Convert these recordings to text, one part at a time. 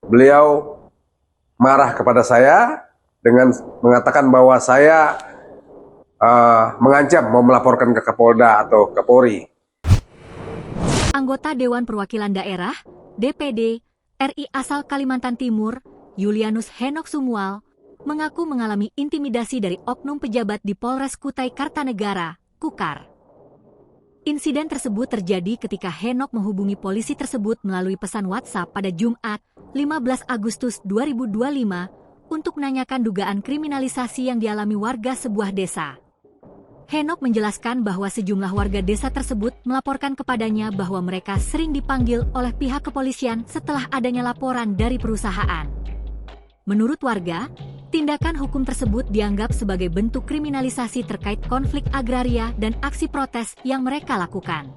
beliau marah kepada saya dengan mengatakan bahwa saya mengancam mau melaporkan ke Kapolda atau Kapolri. Anggota Dewan Perwakilan Daerah, DPD, RI asal Kalimantan Timur, Julianus Henok Sumual, mengaku mengalami intimidasi dari oknum pejabat di Polres Kutai Kartanegara, Kukar. Insiden tersebut terjadi ketika Henok menghubungi polisi tersebut melalui pesan WhatsApp pada Jumat, 15 Agustus 2025, untuk menanyakan dugaan kriminalisasi yang dialami warga sebuah desa. Henok menjelaskan bahwa sejumlah warga desa tersebut melaporkan kepadanya bahwa mereka sering dipanggil oleh pihak kepolisian setelah adanya laporan dari perusahaan. Menurut warga, tindakan hukum tersebut dianggap sebagai bentuk kriminalisasi terkait konflik agraria dan aksi protes yang mereka lakukan.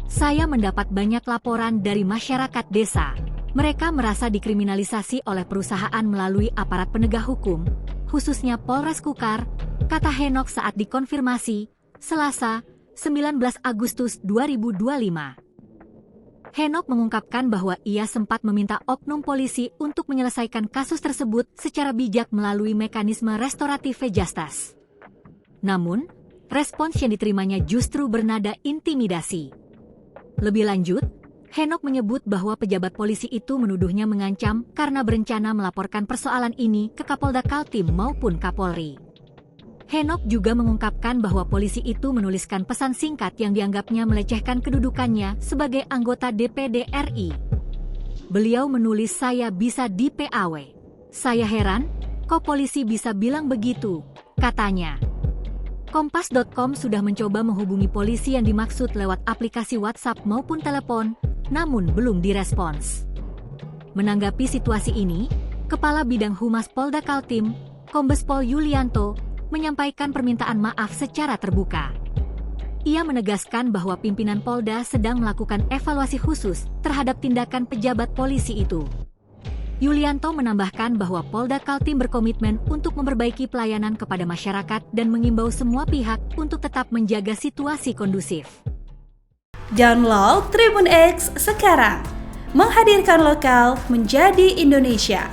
Saya mendapat banyak laporan dari masyarakat desa. Mereka merasa dikriminalisasi oleh perusahaan melalui aparat penegak hukum, khususnya Polres Kukar, kata Henok saat dikonfirmasi, Selasa, 19 Agustus 2025. Henok mengungkapkan bahwa ia sempat meminta oknum polisi untuk menyelesaikan kasus tersebut secara bijak melalui mekanisme restoratif justice. Namun, respons yang diterimanya justru bernada intimidasi. Lebih lanjut, Henok menyebut bahwa pejabat polisi itu menuduhnya mengancam karena berencana melaporkan persoalan ini ke Kapolda Kaltim maupun Kapolri. Henok juga mengungkapkan bahwa polisi itu menuliskan pesan singkat yang dianggapnya melecehkan kedudukannya sebagai anggota DPD RI. Beliau menulis "Saya bisa di PAW. Saya heran, kok polisi bisa bilang begitu," katanya. Kompas.com sudah mencoba menghubungi polisi yang dimaksud lewat aplikasi WhatsApp maupun telepon, namun belum direspons. Menanggapi situasi ini, Kepala Bidang Humas Polda Kaltim, Kombes Pol Yulianto, menyampaikan permintaan maaf secara terbuka. Ia menegaskan bahwa pimpinan Polda sedang melakukan evaluasi khusus terhadap tindakan pejabat polisi itu. Yulianto menambahkan bahwa Polda Kaltim berkomitmen untuk memperbaiki pelayanan kepada masyarakat dan mengimbau semua pihak untuk tetap menjaga situasi kondusif. Download Tribun X sekarang, menghadirkan lokal menjadi Indonesia.